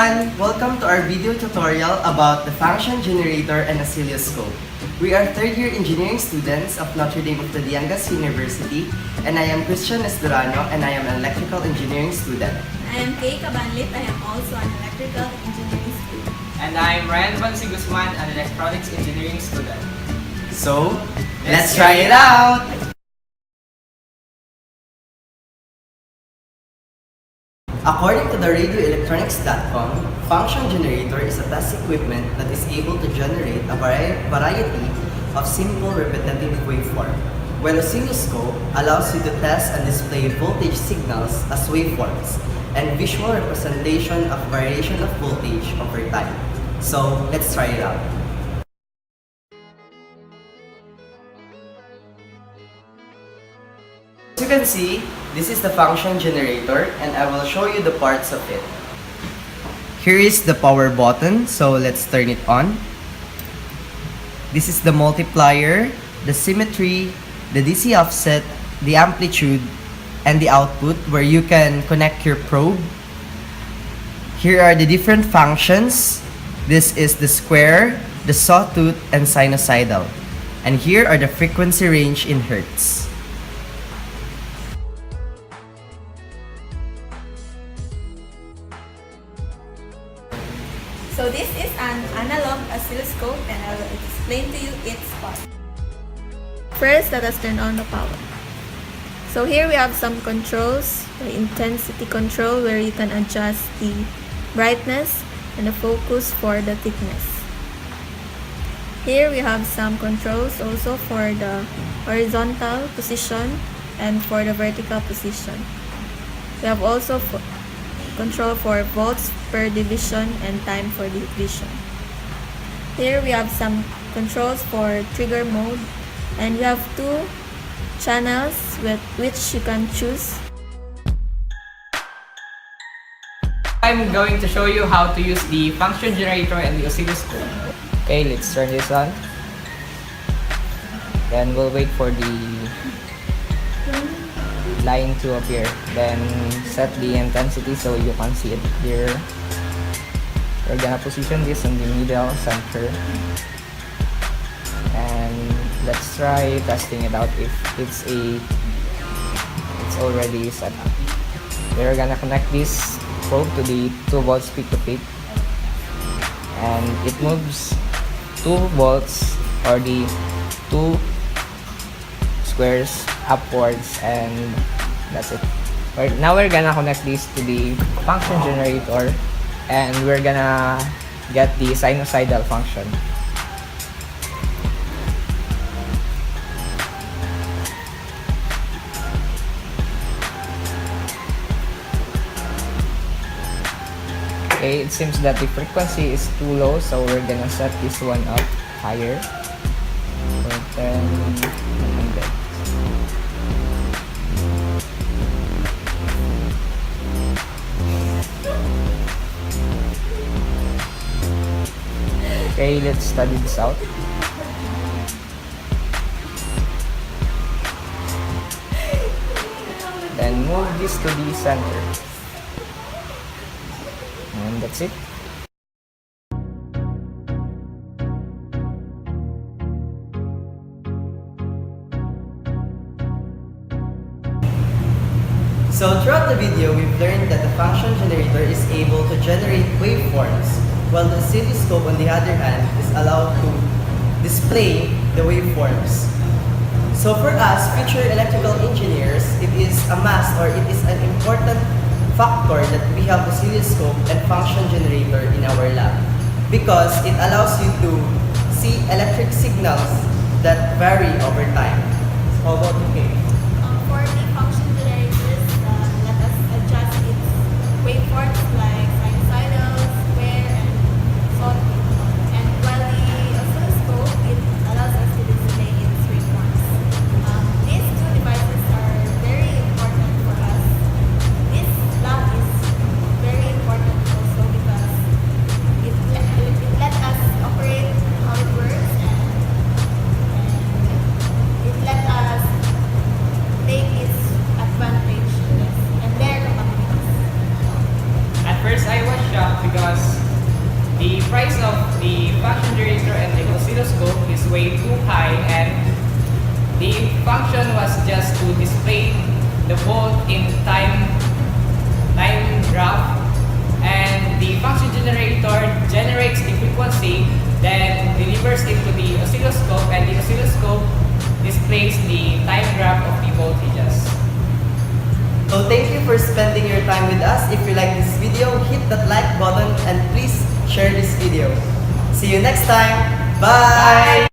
everyone! Welcome to our video tutorial about the function generator and oscilloscope. We are third-year engineering students of Notre Dame of the Diangas University, and I am Christian Estorano, and I am an electrical engineering student. I am Kay Cabanlit. I am also an electrical engineering student. And I'm Ryan Vansi Guzman, an electronics engineering student. So, let's try it out! According to the radioelectronics.com, function generator is a test equipment that is able to generate a variety of simple repetitive waveform, while oscilloscope allows you to test and display voltage signals as waveforms and visual representation of variation of voltage over time. So, let's try it out. As you can see, this is the function generator and I will show you the parts of it. Here is the power button, so let's turn it on. This is the multiplier, the symmetry, the DC offset, the amplitude, and the output where you can connect your probe. Here are the different functions. This is the square, the sawtooth, and sinusoidal. And here are the frequency range in hertz. So this is an analog oscilloscope and I will explain to you its part. First, let us turn on the power. So here we have some controls, the intensity control where you can adjust the brightness and the focus for the thickness. Here we have some controls also for the horizontal position and for the vertical position. We have also control for volts per division and time for division. Here we have some controls for trigger mode, and you have two channels with which you can choose. I'm going to show you how to use the function generator and the oscilloscope. Okay, let's turn this on. Then we'll wait for the line to appear. Then set the intensity so you can see it here. We're gonna position this in the middle center. And let's try testing it out if it's already set up. We're gonna connect this probe to the 2 volts peak to peak. And it moves 2 volts or the 2 squares upwards, and that's it. Now we're gonna connect this to the function generator and we're gonna get the sinusoidal function. Okay, it seems that the frequency is too low, so we're gonna set this one up higher. For 10. Okay, let's study this out. Then move this to the center. And that's it. So throughout the video, we've learned that the function generator is able to generate waveforms, while the oscilloscope, on the other hand, is allowed to display the waveforms. So for us, future electrical engineers, it is a must or it is an important factor that we have oscilloscope and function generator in our lab, because it allows you to see electric signals that vary over time. So how about you, Kay? For the function generators, let us adjust its waveforms like sinusoidal, square, and sawtooth. And while the oscilloscope, it allows us to display its waveforms. These two devices are very important for us. This lab is very important also because it let us operate how it works, and it let us take its advantage and their capabilities. generator and the oscilloscope is way too high, and the function was just to display the volt in time graph, and the function generator generates the frequency, then delivers it to the oscilloscope, and the oscilloscope displays the time graph of the voltages. So thank you for spending your time with us. If you like this video, hit that like button and please share this video. See you next time. Bye!